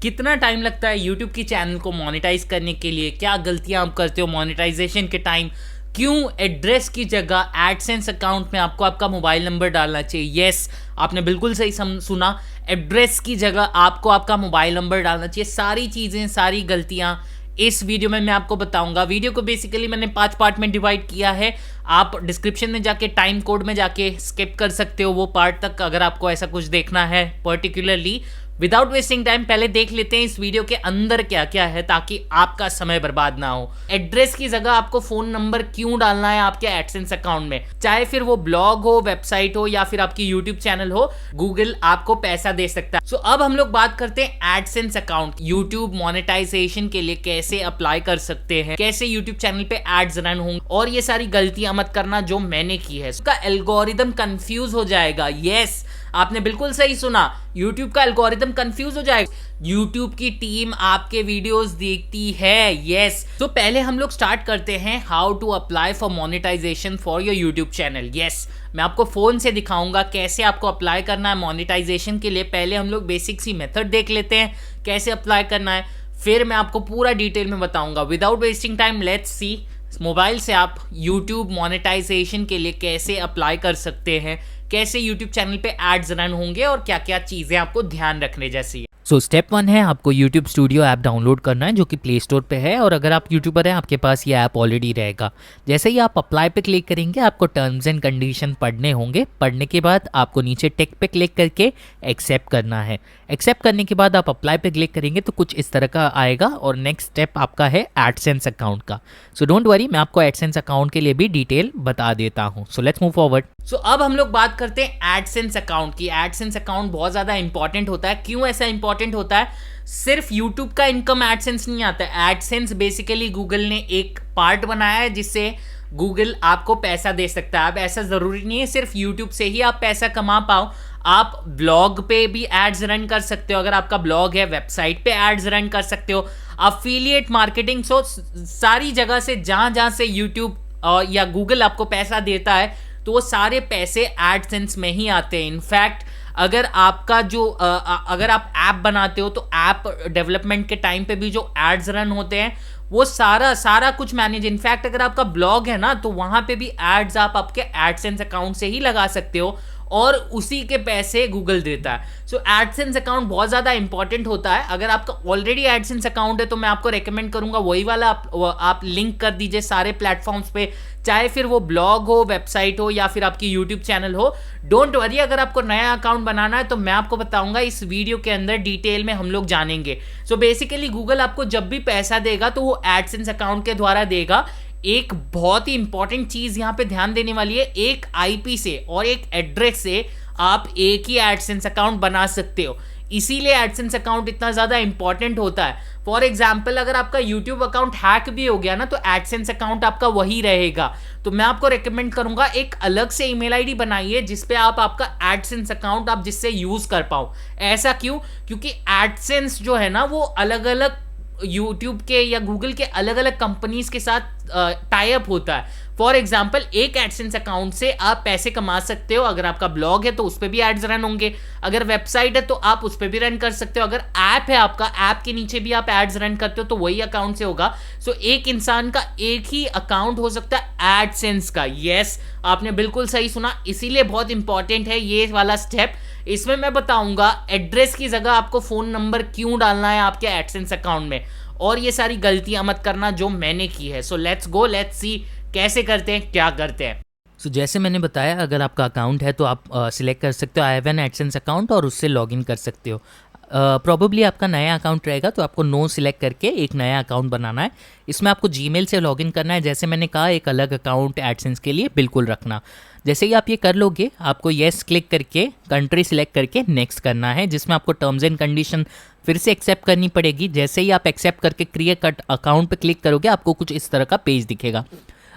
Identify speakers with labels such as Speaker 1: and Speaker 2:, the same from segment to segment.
Speaker 1: कितना टाइम लगता है यूट्यूब की चैनल को मोनेटाइज करने के लिए, क्या गलतियां आप करते हो मोनेटाइजेशन के टाइम, क्यों एड्रेस की जगह एडसेंस अकाउंट में आपको आपका मोबाइल नंबर डालना चाहिए। यस, आपने बिल्कुल सही सुना, एड्रेस की जगह आपको आपका मोबाइल नंबर डालना चाहिए। सारी चीज़ें, सारी गलतियां इस वीडियो में मैं आपको बताऊंगा। वीडियो को बेसिकली मैंने 5 पार्ट में डिवाइड किया है। आप डिस्क्रिप्शन में जाके टाइम कोड में जाके स्किप कर सकते हो वो पार्ट तक, अगर आपको ऐसा कुछ देखना है पर्टिकुलरली। विदाउट वेस्टिंग टाइम पहले देख लेते हैं इस वीडियो के अंदर क्या क्या है, ताकि आपका समय बर्बाद ना हो। एड्रेस की जगह आपको फोन नंबर क्यों डालना है आपके एडसेंस अकाउंट में, चाहे फिर वो ब्लॉग हो, वेबसाइट हो या फिर आपकी यूट्यूब चैनल हो, गूगल आपको पैसा दे सकता है। सो अब हम लोग बात करते हैं एडसेंस अकाउंट, यूट्यूब मोनेटाइजेशन के लिए कैसे अप्लाई कर सकते हैं, कैसे यूट्यूब चैनल पे एड्स रन होंगे, और ये सारी गलतियां मत करना जो मैंने की है। उसका एल्गोरिदम कंफ्यूज हो जाएगा। यस, आपने बिल्कुल सही सुना, YouTube का एल्गोरिदम कंफ्यूज हो जाएगा। YouTube की टीम आपके वीडियोस देखती है। यस, तो पहले हम लोग स्टार्ट करते हैं how to apply for monetization for your YouTube channel. Yes, मैं आपको फोन से दिखाऊंगा कैसे आपको अप्लाई करना है मोनेटाइजेशन के लिए। पहले हम लोग बेसिक सी मेथड देख लेते हैं कैसे अप्लाई करना है, फिर मैं आपको पूरा डिटेल में बताऊंगा। Without wasting time let's see, mobile से आप YouTube मोनेटाइजेशन के लिए कैसे अप्लाई कर सकते हैं, कैसे YouTube चैनल पे एड्स रन होंगे और क्या क्या चीज़ें आपको ध्यान रखने जैसी है।
Speaker 2: सो स्टेप 1 है आपको YouTube स्टूडियो ऐप डाउनलोड करना है, जो कि प्ले स्टोर पे है, और अगर आप यूट्यूबर हैं आपके पास ये ऐप ऑलरेडी रहेगा। जैसे ही आप अप्लाई पे क्लिक करेंगे आपको टर्म्स एंड कंडीशन पढ़ने होंगे। पढ़ने के बाद आपको नीचे टेक पे क्लिक करके एक्सेप्ट करना है। एक्सेप्ट करने के बाद आप अप्लाई पे क्लिक करेंगे तो कुछ इस तरह का आएगा, और नेक्स्ट स्टेप आपका है एडसेंस अकाउंट का। सो डोंट वरी, मैं आपको एडसेंस अकाउंट के लिए भी डिटेल बता देता हूँ। So let's move forward.
Speaker 1: So अब हम लोग बात करते हैं एडसेंस अकाउंट की। एडसेंस अकाउंट बहुत ज़्यादा इंपॉर्टेंट होता है। क्यों ऐसा इंपॉर्टेंट होता है? सिर्फ यूट्यूब का इनकम एडसेंस नहीं आता है। एडसेंस बेसिकली गूगल ने एक पार्ट बनाया है जिससे गूगल आपको पैसा दे सकता है। अब ऐसा ज़रूरी नहीं है सिर्फ यूट्यूब से ही आप पैसा कमा पाओ, आप ब्लॉग पे भी एड्स रन कर सकते हो। अगर आपका ब्लॉग है, वेबसाइट पे एड्स रन कर सकते हो, अफिलिएट मार्केटिंग। सो सारी जगह से जहाँ से यूट्यूब या गूगल आपको पैसा देता है तो वो सारे पैसे एडसेंस में ही आते हैं। इनफैक्ट अगर आपका जो अगर आप ऐप बनाते हो तो ऐप डेवलपमेंट के टाइम पे भी जो एड्स रन होते हैं वो सारा कुछ मैनेज। इनफैक्ट अगर आपका ब्लॉग है ना तो वहाँ पे भी एड्स आप आपके एडसेंस अकाउंट से ही लगा सकते हो, और उसी के पैसे गूगल देता है। सो एडसेंस अकाउंट बहुत ज़्यादा इंपॉर्टेंट होता है। अगर आपका ऑलरेडी एडसेंस अकाउंट है तो मैं आपको रेकमेंड करूंगा वही वाला आप लिंक कर दीजिए सारे प्लेटफॉर्म्स पे, चाहे फिर वो ब्लॉग हो, वेबसाइट हो या फिर आपकी यूट्यूब चैनल हो। डोंट वरी, अगर आपको नया अकाउंट बनाना है तो मैं आपको बताऊंगा इस वीडियो के अंदर, डिटेल में हम लोग जानेंगे। सो बेसिकली गूगल आपको जब भी पैसा देगा तो वो एडसेंस अकाउंट के द्वारा देगा। एक बहुत ही इंपॉर्टेंट चीज यहां पे ध्यान देने वाली है, एक आईपी से और एक एड्रेस से आप एक ही एडसेंस अकाउंट बना सकते हो। इसीलिए एडसेंस अकाउंट इतना ज्यादा इंपॉर्टेंट होता है। फॉर एग्जाम्पल अगर आपका यूट्यूब अकाउंट हैक भी हो गया ना तो एडसेंस अकाउंट आपका वही रहेगा। तो मैं आपको रेकमेंड करूंगा एक अलग से ईमेल आईडी बनाइए जिसपे आप आपका एडसेंस अकाउंट आप जिससे यूज कर पाओ। ऐसा क्यों? क्योंकि एडसेंस जो है ना वो अलग अलग यूट्यूब के या गूगल के अलग अलग कंपनीज के साथ टाई अप होता है। फॉर एग्जाम्पल एक एडसेंस अकाउंट से आप पैसे कमा सकते हो। अगर आपका ब्लॉग है तो उस पर भी एड्स रन होंगे, अगर वेबसाइट है तो आप उस पर भी रन कर सकते हो, अगर ऐप है आपका, ऐप के नीचे भी आप एड्स रन करते हो तो वही अकाउंट से होगा। सो एक इंसान का एक ही अकाउंट हो सकता है एडसेंस का। यस, आपने बिल्कुल सही सुना, इसीलिए बहुत इंपॉर्टेंट है ये वाला स्टेप। इसमें मैं बताऊंगा एड्रेस की जगह आपको फोन नंबर क्यों डालना है आपके एडसेंस अकाउंट में, और ये सारी गलतियां मत करना जो मैंने की है। So let's go, let's see कैसे करते हैं, क्या करते हैं।
Speaker 2: सो जैसे मैंने बताया, अगर आपका अकाउंट है तो आप सिलेक्ट कर सकते हो I have an AdSense account और उससे लॉगिन कर सकते हो। प्रॉबेबली आपका नया अकाउंट रहेगा तो आपको नो सिलेक्ट करके एक नया अकाउंट बनाना है। इसमें आपको जीमेल से लॉगिन करना है। जैसे मैंने कहा, एक अलग अकाउंट एडसेंस के लिए बिल्कुल रखना। जैसे ही आप ये कर लोगे आपको येस क्लिक करके कंट्री सिलेक्ट करके नेक्स्ट करना है, जिसमें आपको टर्म्स एंड कंडीशन फिर से एक्सेप्ट करनी पड़ेगी। जैसे ही आप एक्सेप्ट करके क्रिएट अकाउंट पे क्लिक करोगे आपको कुछ इस तरह का पेज दिखेगा।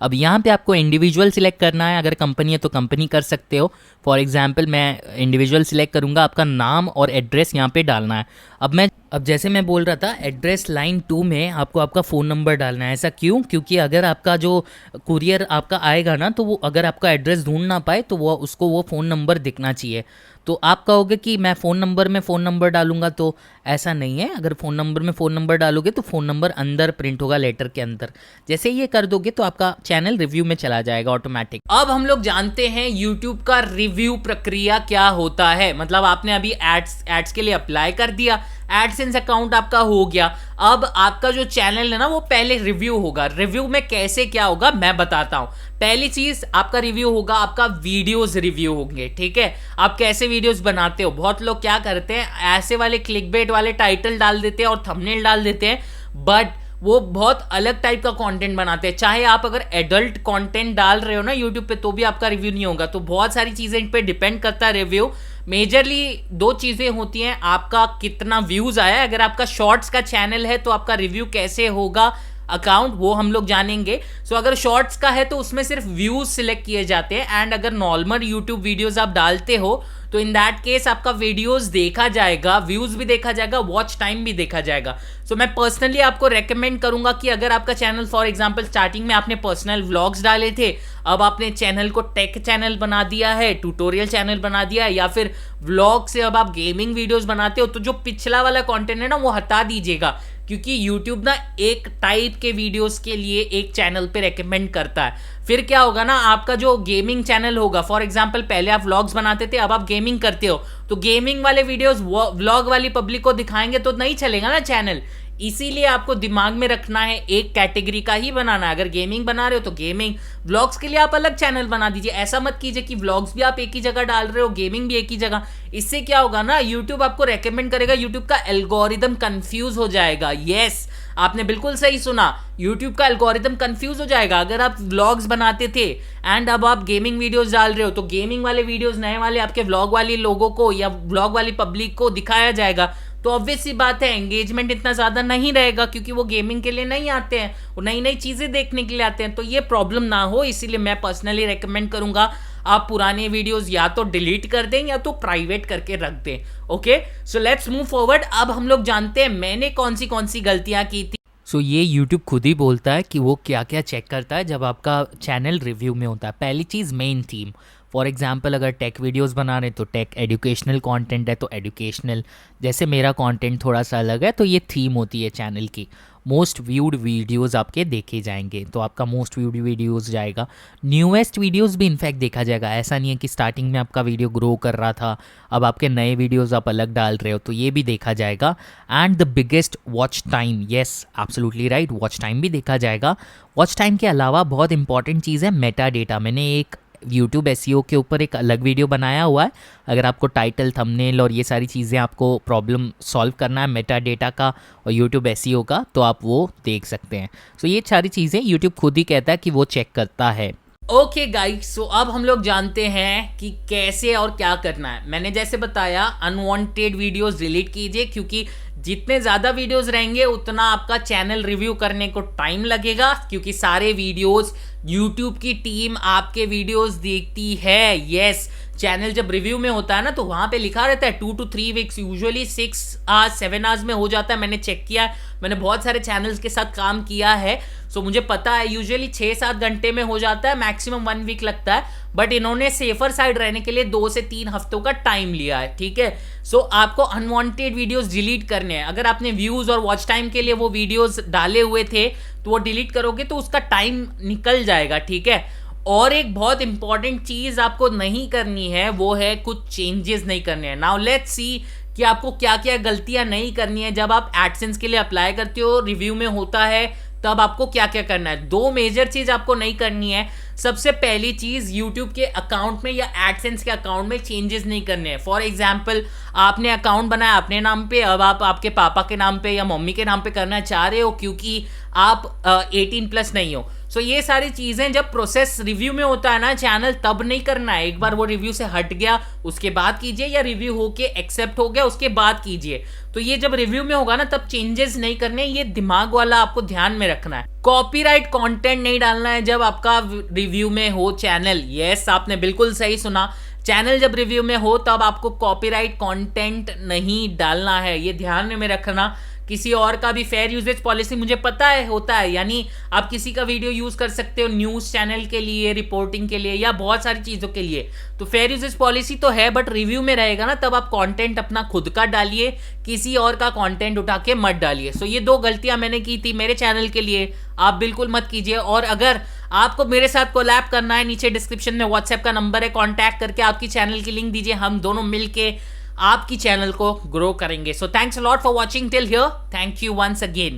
Speaker 2: अब यहाँ पे आपको इंडिविजुअल सिलेक्ट करना है। अगर कंपनी है तो कंपनी कर सकते हो। फॉर एग्जांपल मैं इंडिविजुअल सिलेक्ट करूँगा, आपका नाम और एड्रेस यहाँ पे डालना है। अब जैसे मैं बोल रहा था, एड्रेस लाइन 2 में आपको आपका फ़ोन नंबर डालना है। ऐसा क्यों? क्योंकि अगर आपका जो कुरियर आपका आएगा ना, तो वो अगर आपका एड्रेस ढूंढ ना पाए तो वो उसको वो फ़ोन नंबर दिखना चाहिए। तो आप कहोगे कि मैं फ़ोन नंबर डालूंगा, तो ऐसा नहीं है। अगर फ़ोन नंबर डालोगे तो फ़ोन नंबर अंदर प्रिंट होगा, लेटर के अंदर। जैसे ये कर दोगे तो आपका चैनल रिव्यू में चला जाएगा ऑटोमेटिक।
Speaker 1: अब हम लोग जानते हैं YouTube का रिव्यू प्रक्रिया क्या होता है। मतलब आपने अभी एड्स के लिए अप्लाई कर दिया, एडसेंस अकाउंट आपका हो गया। अब आपका जो चैनल है ना, वो पहले रिव्यू होगा। रिव्यू में कैसे क्या होगा मैं बताता हूं। पहली चीज आपका रिव्यू होगा, आपका वीडियोस रिव्यू होंगे। ठीक है, आप कैसे वीडियोस बनाते हो। बहुत लोग क्या करते हैं, ऐसे वाले क्लिकबेट वाले टाइटल डाल देते हैं और थंबनेल डाल देते हैं, बट वो बहुत अलग टाइप का कंटेंट बनाते हैं। चाहे आप अगर एडल्ट कंटेंट डाल रहे हो ना यूट्यूब पे, तो भी आपका रिव्यू नहीं होगा। तो बहुत सारी चीजें इन पे डिपेंड करता है रिव्यू। मेजरली 2 चीजें होती हैं, आपका कितना व्यूज आया। अगर आपका शॉर्ट्स का चैनल है तो आपका रिव्यू कैसे होगा अकाउंट, वो हम लोग जानेंगे। सो अगर शॉर्ट्स का है तो उसमें सिर्फ व्यूज सिलेक्ट किए जाते हैं, एंड अगर नॉर्मल यूट्यूब वीडियोस आप डालते हो तो इन दैट केस आपका वीडियोस देखा जाएगा, व्यूज भी देखा जाएगा, वॉच टाइम भी देखा जाएगा। सो मैं पर्सनली आपको रेकमेंड करूंगा कि अगर आपका चैनल, फॉर एग्जांपल स्टार्टिंग में आपने पर्सनल व्लॉग्स डाले थे, अब आपने चैनल को टेक चैनल बना दिया है, ट्यूटोरियल चैनल बना दिया है, या फिर व्लॉग से अब आप गेमिंग वीडियोस बनाते हो, तो जो पिछला वाला कंटेंट है ना वो हटा दीजिएगा, क्योंकि YouTube ना एक टाइप के वीडियोस के लिए एक चैनल पे रेकमेंड करता है। फिर क्या होगा ना, आपका जो गेमिंग चैनल होगा, फॉर एग्जांपल पहले आप व्लॉग्स बनाते थे, अब आप गेमिंग करते हो, तो गेमिंग वाले वीडियोस व्लॉग वाली पब्लिक को दिखाएंगे तो नहीं चलेगा ना चैनल। इसीलिए आपको दिमाग में रखना है, एक कैटेगरी का ही बनाना है। अगर गेमिंग बना रहे हो तो गेमिंग, व्लॉग्स के लिए आप अलग चैनल बना दीजिए। ऐसा मत कीजिए कि व्लॉग्स भी आप एक ही जगह डाल रहे हो, गेमिंग भी एक ही जगह। इससे क्या होगा ना, यूट्यूब आपको रेकमेंड करेगा, यूट्यूब का एल्गोरिदम कंफ्यूज हो जाएगा। यस, आपने बिल्कुल सही सुना, यूट्यूब का एल्गोरिदम कंफ्यूज हो जाएगा। अगर आप व्लॉग्स बनाते थे एंड अब आप गेमिंग वीडियोस डाल रहे हो, तो गेमिंग वाले वीडियोस नए वाले आपके व्लॉग वाले लोगों को या व्लॉग वाली पब्लिक को दिखाया जाएगा, तो ऑब्वियस सी बात है एंगेजमेंट इतना ज्यादा नहीं रहेगा, क्योंकि वो गेमिंग के लिए नहीं आते हैं, वो नई नई चीजें देखने के लिए आते हैं। तो ये प्रॉब्लम ना हो, इसीलिए मैं पर्सनली रेकमेंड करूंगा आप पुराने वीडियोस या तो डिलीट कर दें या तो प्राइवेट करके रख दें। Okay, so let's move forward. अब हम लोग जानते हैं मैंने कौन सी गलतियां की थी।
Speaker 2: सो ये YouTube खुद ही बोलता है कि वो क्या क्या चेक करता है जब आपका चैनल रिव्यू में होता है। पहली चीज़, मेन थीम। फॉर एग्जांपल अगर टेक वीडियोस बना रहे हैं तो टेक, एजुकेशनल कंटेंट है तो एजुकेशनल। जैसे मेरा कंटेंट थोड़ा सा अलग है, तो ये थीम होती है चैनल की। मोस्ट व्यूड वीडियोस आपके देखे जाएंगे, तो आपका मोस्ट व्यूड वीडियोस जाएगा। न्यूएस्ट वीडियोस भी इनफैक्ट देखा जाएगा। ऐसा नहीं है कि स्टार्टिंग में आपका वीडियो ग्रो कर रहा था, अब आपके नए वीडियोस आप अलग डाल रहे हो, तो ये भी देखा जाएगा। And the biggest watch time, yes absolutely right, watch time भी देखा जाएगा। वॉच टाइम के अलावा बहुत इंपॉर्टेंट चीज़ है मेटा डेटा। मैंने एक YouTube SEO के ऊपर एक अलग वीडियो बनाया हुआ है। अगर आपको टाइटल, थंबनेल और ये सारी चीज़ें आपको प्रॉब्लम सॉल्व करना है मेटा डेटा का और YouTube SEO का, तो आप वो देख सकते हैं। सो ये सारी चीज़ें YouTube खुद ही कहता है कि वो चेक करता है।
Speaker 1: ओके गाइस, सो अब हम लोग जानते हैं कि कैसे और क्या करना है। मैंने जैसे बताया, अनवांटेड वीडियोस डिलीट कीजिए, क्योंकि जितने ज़्यादा वीडियोस रहेंगे उतना आपका चैनल रिव्यू करने को टाइम लगेगा, क्योंकि सारे वीडियोस यूट्यूब की टीम आपके वीडियोस देखती है। यस, चैनल जब रिव्यू में होता है ना, तो वहाँ पे लिखा रहता है 2 to 3 weeks, usually 6 hours 7 hours में हो जाता है। मैंने चेक किया है, मैंने बहुत सारे चैनल्स के साथ काम किया है, सो मुझे पता है यूजुअली 6-7 घंटे में हो जाता है, मैक्सिमम 1 वीक लगता है। बट इन्होंने सेफर साइड रहने के लिए 2 से 3 हफ्तों का टाइम लिया है। ठीक है, सो आपको अनवांटेड वीडियोस डिलीट करने हैं। अगर आपने व्यूज और वॉच टाइम के लिए वो वीडियोस डाले हुए थे, तो वो डिलीट करोगे तो उसका टाइम निकल जाएगा। ठीक है, और एक बहुत इंपॉर्टेंट चीज आपको नहीं करनी है, वो है कुछ चेंजेस नहीं करने हैं। नाउ लेट्स सी कि आपको क्या क्या गलतियां नहीं करनी है जब आप एडसेंस के लिए अप्लाई करते हो, रिव्यू में होता है, तब आपको क्या क्या करना है। 2 मेजर चीज आपको नहीं करनी है। सबसे पहली चीज, YouTube के अकाउंट में या एडसेंस के अकाउंट में चेंजेस नहीं करने हैं। फॉर एग्जांपल, आपने अकाउंट बनाया अपने नाम पे, अब आप आपके पापा के नाम पे या मम्मी के नाम पे करना चाह रहे हो, क्योंकि आप 18+ नहीं हो। सो ये सारी चीजें जब प्रोसेस रिव्यू में होता है ना चैनल, तब नहीं करना है। एक बार वो रिव्यू से हट गया उसके बाद कीजिए, या रिव्यू होके एक्सेप्ट हो गया उसके बाद कीजिए। तो ये जब रिव्यू में होगा ना, तब चेंजेस नहीं करने, ये दिमाग वाला आपको ध्यान में रखना है। कॉपीराइट कंटेंट नहीं डालना है जब आपका रिव्यू में हो चैनल। यस, आपने बिल्कुल सही सुना। चैनल जब रिव्यू में हो तब आपको कॉपीराइट कंटेंट नहीं डालना है, ये ध्यान में रखना। किसी और का भी फेयर यूजेज पॉलिसी मुझे पता है होता है, यानी आप किसी का वीडियो यूज कर सकते हो न्यूज चैनल के लिए, रिपोर्टिंग के लिए या बहुत सारी चीजों के लिए, तो फेयर यूजेज पॉलिसी तो है, बट रिव्यू में रहेगा ना, तब आप कंटेंट अपना खुद का डालिए, किसी और का कंटेंट उठा के मत डालिए। सो ये 2 गलतियां मैंने की थी मेरे चैनल के लिए, आप बिल्कुल मत कीजिए। और अगर आपको मेरे साथ कोलैब करना है, नीचे डिस्क्रिप्शन में व्हाट्सएप का नंबर है, कॉन्टैक्ट करके आपकी चैनल की लिंक दीजिए, हम दोनों मिलके आपकी चैनल को ग्रो करेंगे। So thanks a lot for watching till here, thank you once again.